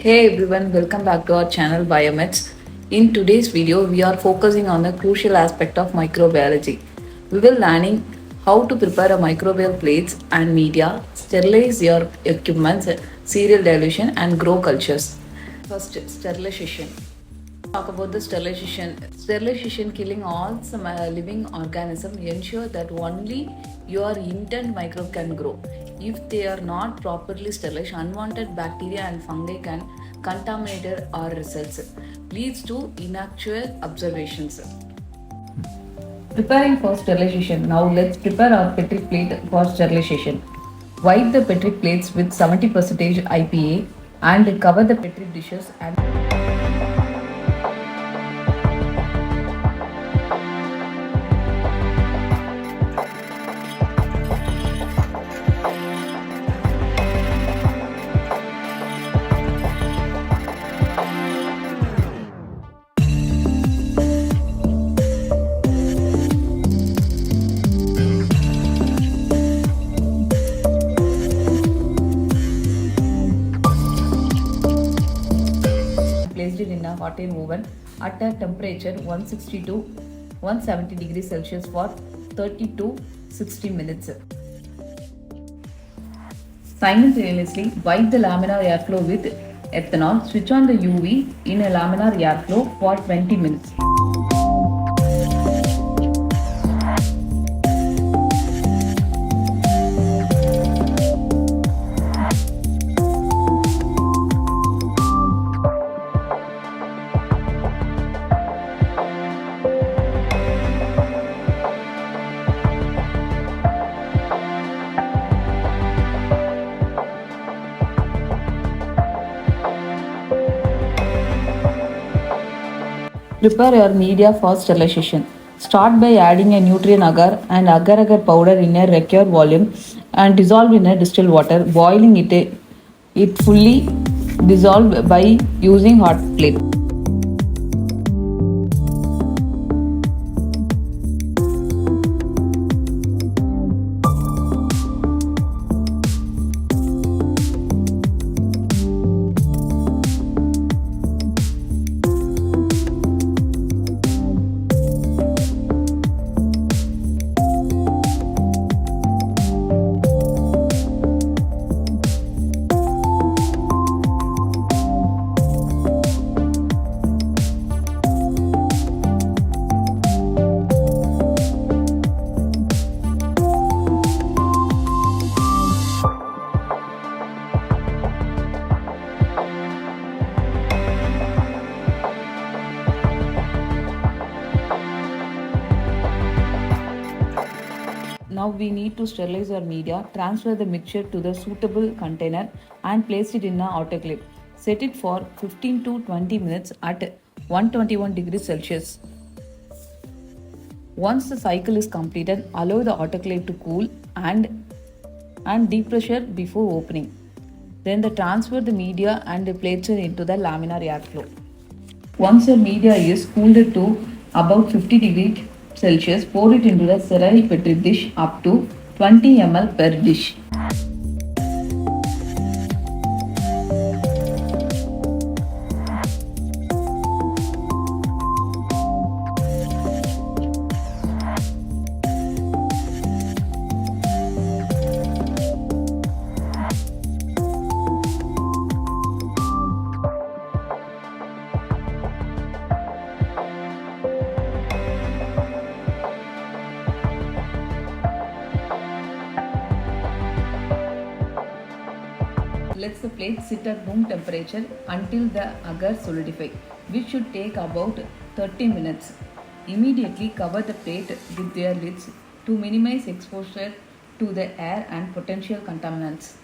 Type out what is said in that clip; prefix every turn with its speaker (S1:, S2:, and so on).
S1: Hey everyone, welcome back to our channel Biomeds. In today's video, we are focusing on the crucial aspect of microbiology. We will learning how to prepare a microbial plates and media, sterilize your equipments, serial dilution and grow cultures. First, sterilization. Talk about the sterilization. Sterilization killing all some living organism ensure that only your intent microbe can grow. If they are not properly sterilized, unwanted bacteria and fungi can contaminate our results, leads to inactual observations. Preparing for sterilization. Now let's prepare our Petri plate for sterilization. Wipe the Petri plates with 70% IPA and cover the Petri dishes and placed it in a hot air oven at a temperature 160 to 170 degrees Celsius for 30 to 60 minutes. Simultaneously, wipe the laminar airflow with ethanol. Switch on the UV in a laminar airflow for 20 minutes. Prepare your media for sterilization. Start by adding a nutrient agar and agar powder in a required volume and dissolve in a distilled water, boiling it fully dissolved by using hot plate. Now we need to sterilize our media, transfer the mixture to the suitable container and place it in an autoclave. Set it for 15 to 20 minutes at 121 degrees Celsius. Once the cycle is completed, allow the autoclave to cool and depressure before opening. Then transfer the media and the plates into the laminar airflow. Once your media is cooled to about 50 degrees Celsius, pour it into the sterile Petri dish up to 20 ml per dish. Let the plate sit at room temperature until the agar solidify, which should take about 30 minutes. Immediately cover the plate with their lids to minimize exposure to the air and potential contaminants.